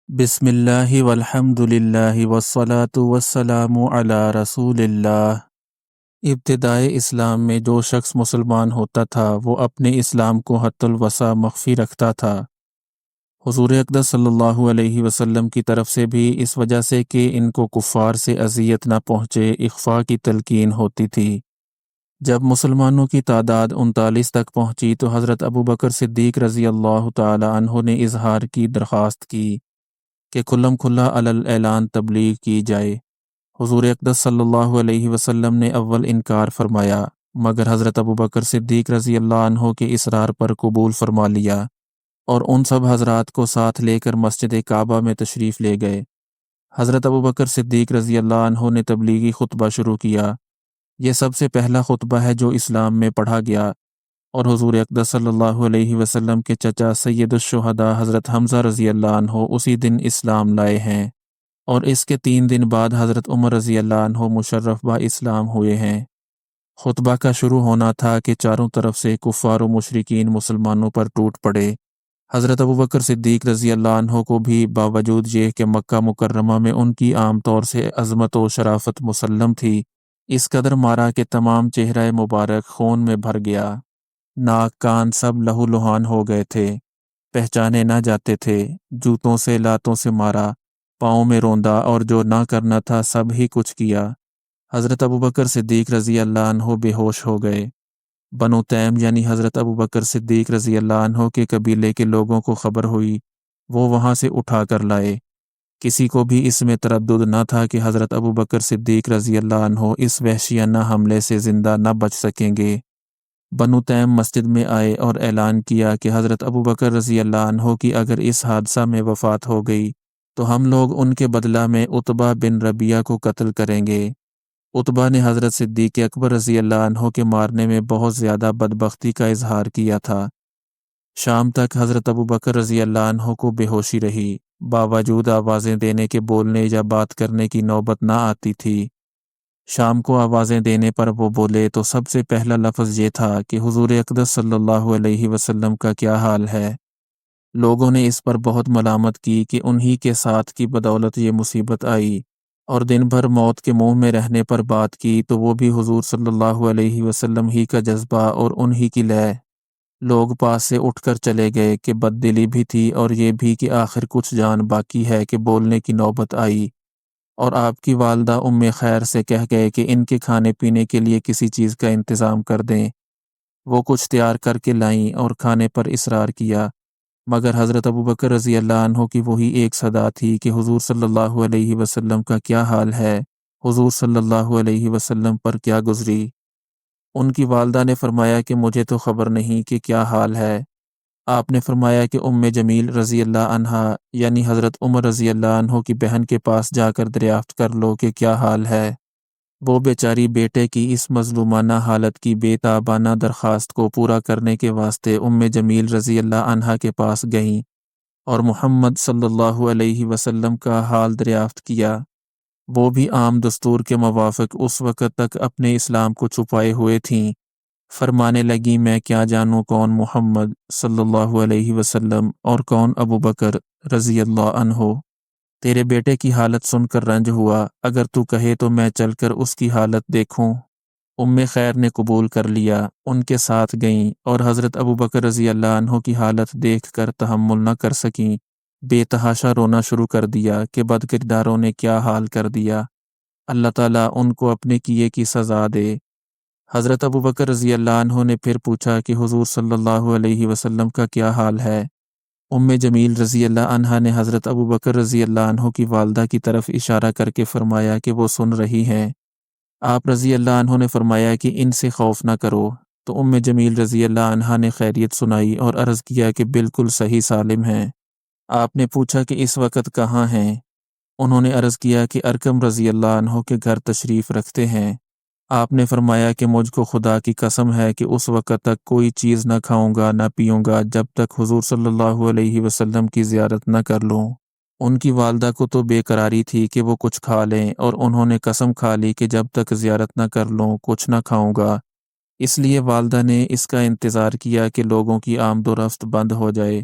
بسم اللہ والحمد للہ والصلاة والسلام علی رسول اللہ۔ ابتدائے اسلام میں جو شخص مسلمان ہوتا تھا وہ اپنے اسلام کو حد الوسع مخفی رکھتا تھا۔ حضور اقدس صلی اللہ علیہ وسلم کی طرف سے بھی اس وجہ سے کہ ان کو کفار سے اذیت نہ پہنچے اخفاء کی تلقین ہوتی تھی۔ جب مسلمانوں کی تعداد 39 تک پہنچی تو حضرت ابوبکر صدیق رضی اللہ تعالی عنہ نے اظہار کی درخواست کی کہ کھلم کھلا علی الاعلان تبلیغ کی جائے۔ حضور اقدس صلی اللہ علیہ وسلم نے اول انکار فرمایا، مگر حضرت ابوبکر صدیق رضی اللہ عنہ کے اصرار پر قبول فرما لیا اور ان سب حضرات کو ساتھ لے کر مسجد کعبہ میں تشریف لے گئے۔ حضرت ابوبکر صدیق رضی اللہ عنہ نے تبلیغی خطبہ شروع کیا۔ یہ سب سے پہلا خطبہ ہے جو اسلام میں پڑھا گیا، اور حضور اقدس صلی اللہ علیہ وسلم کے چچا سید الشہداء حضرت حمزہ رضی اللہ عنہ اسی دن اسلام لائے ہیں، اور اس کے 3 دن بعد حضرت عمر رضی اللہ عنہ مشرف با اسلام ہوئے ہیں۔ خطبہ کا شروع ہونا تھا کہ چاروں طرف سے کفار و مشرکین مسلمانوں پر ٹوٹ پڑے۔ حضرت ابوبکر صدیق رضی اللہ عنہ کو بھی باوجود یہ کہ مکہ مکرمہ میں ان کی عام طور سے عظمت و شرافت مسلم تھی، اس قدر مارا کہ تمام چہرہ مبارک خون میں بھر گیا، ناک کان سب لہو لہان ہو گئے تھے، پہچانے نہ جاتے تھے، جوتوں سے لاتوں سے مارا، پاؤں میں روندا، اور جو نہ کرنا تھا سب ہی کچھ کیا۔ حضرت ابوبکر صدیق رضی اللہ عنہ بے ہوش ہو گئے۔ بنو تیم یعنی حضرت ابوبکر صدیق رضی اللہ عنہ کے قبیلے کے لوگوں کو خبر ہوئی، وہ وہاں سے اٹھا کر لائے۔ کسی کو بھی اس میں تردد نہ تھا کہ حضرت ابوبکر صدیق رضی اللہ عنہ اس وحشیانہ حملے سے زندہ نہ بچ سکیں گے۔ بنو تیم مسجد میں آئے اور اعلان کیا کہ حضرت ابوبکر رضی اللہ عنہ کی اگر اس حادثہ میں وفات ہو گئی تو ہم لوگ ان کے بدلہ میں عتبہ بن ربیعہ کو قتل کریں گے۔ عتبہ نے حضرت صدیق اکبر رضی اللہ عنہ کے مارنے میں بہت زیادہ بدبختی کا اظہار کیا تھا۔ شام تک حضرت ابوبکر رضی اللہ عنہ کو بے ہوشی رہی، باوجود آوازیں دینے کے بولنے یا بات کرنے کی نوبت نہ آتی تھی۔ شام کو آوازیں دینے پر وہ بولے تو سب سے پہلا لفظ یہ تھا کہ حضور اقدس صلی اللہ علیہ وسلم کا کیا حال ہے۔ لوگوں نے اس پر بہت ملامت کی کہ انہی کے ساتھ کی بدولت یہ مصیبت آئی، اور دن بھر موت کے منہ میں رہنے پر بات کی تو وہ بھی حضور صلی اللہ علیہ وسلم ہی کا جذبہ اور انہی کی لے۔ لوگ پاس سے اٹھ کر چلے گئے کہ بد دلی بھی تھی اور یہ بھی کہ آخر کچھ جان باقی ہے کہ بولنے کی نوبت آئی، اور آپ کی والدہ ام خیر سے کہہ گئے کہ ان کے کھانے پینے کے لیے کسی چیز کا انتظام کر دیں۔ وہ کچھ تیار کر کے لائیں اور کھانے پر اصرار کیا، مگر حضرت ابوبکر رضی اللہ عنہ کی وہی ایک صدا تھی کہ حضور صلی اللہ علیہ وسلم کا کیا حال ہے، حضور صلی اللہ علیہ وسلم پر کیا گزری۔ ان کی والدہ نے فرمایا کہ مجھے تو خبر نہیں کہ کیا حال ہے۔ آپ نے فرمایا کہ ام جمیل رضی اللہ عنہا یعنی حضرت عمر رضی اللہ عنہ کی بہن کے پاس جا کر دریافت کر لو کہ کیا حال ہے۔ وہ بیچاری بیٹے کی اس مظلومانہ حالت کی بے تابانہ درخواست کو پورا کرنے کے واسطے ام جمیل رضی اللہ عنہا کے پاس گئیں اور محمد صلی اللہ علیہ وسلم کا حال دریافت کیا۔ وہ بھی عام دستور کے موافق اس وقت تک اپنے اسلام کو چھپائے ہوئے تھیں۔ فرمانے لگی، میں کیا جانوں کون محمد صلی اللہ علیہ وسلم اور کون ابوبکر رضی اللہ عنہ۔ تیرے بیٹے کی حالت سن کر رنج ہوا، اگر تو کہے تو میں چل کر اس کی حالت دیکھوں۔ ام خیر نے قبول کر لیا، ان کے ساتھ گئیں اور حضرت ابوبکر رضی اللہ عنہ کی حالت دیکھ کر تحمل نہ کر سکیں، بے تحاشا رونا شروع کر دیا کہ بد کرداروں نے کیا حال کر دیا، اللہ تعالیٰ ان کو اپنے کیے کی سزا دے۔ حضرت ابوبکر رضی اللہ عنہ نے پھر پوچھا کہ حضور صلی اللہ علیہ وسلم کا کیا حال ہے۔ ام جمیل رضی اللہ عنہا نے حضرت ابوبکر رضی اللہ عنہ کی والدہ کی طرف اشارہ کر کے فرمایا کہ وہ سن رہی ہیں۔ آپ رضی اللہ عنہ نے فرمایا کہ ان سے خوف نہ کرو، تو ام جمیل رضی اللہ عنہا نے خیریت سنائی اور عرض کیا کہ بالکل صحیح سالم ہیں۔ آپ نے پوچھا کہ اس وقت کہاں ہیں؟ انہوں نے عرض کیا کہ ارکم رضی اللہ عنہ کے گھر تشریف رکھتے ہیں۔ آپ نے فرمایا کہ مجھ کو خدا کی قسم ہے کہ اس وقت تک کوئی چیز نہ کھاؤں گا نہ پیوں گا جب تک حضور صلی اللہ علیہ وسلم کی زیارت نہ کر لوں۔ ان کی والدہ کو تو بے قراری تھی کہ وہ کچھ کھا لیں، اور انہوں نے قسم کھا لی کہ جب تک زیارت نہ کر لوں کچھ نہ کھاؤں گا۔ اس لیے والدہ نے اس کا انتظار کیا کہ لوگوں کی آمد و رفت بند ہو جائے۔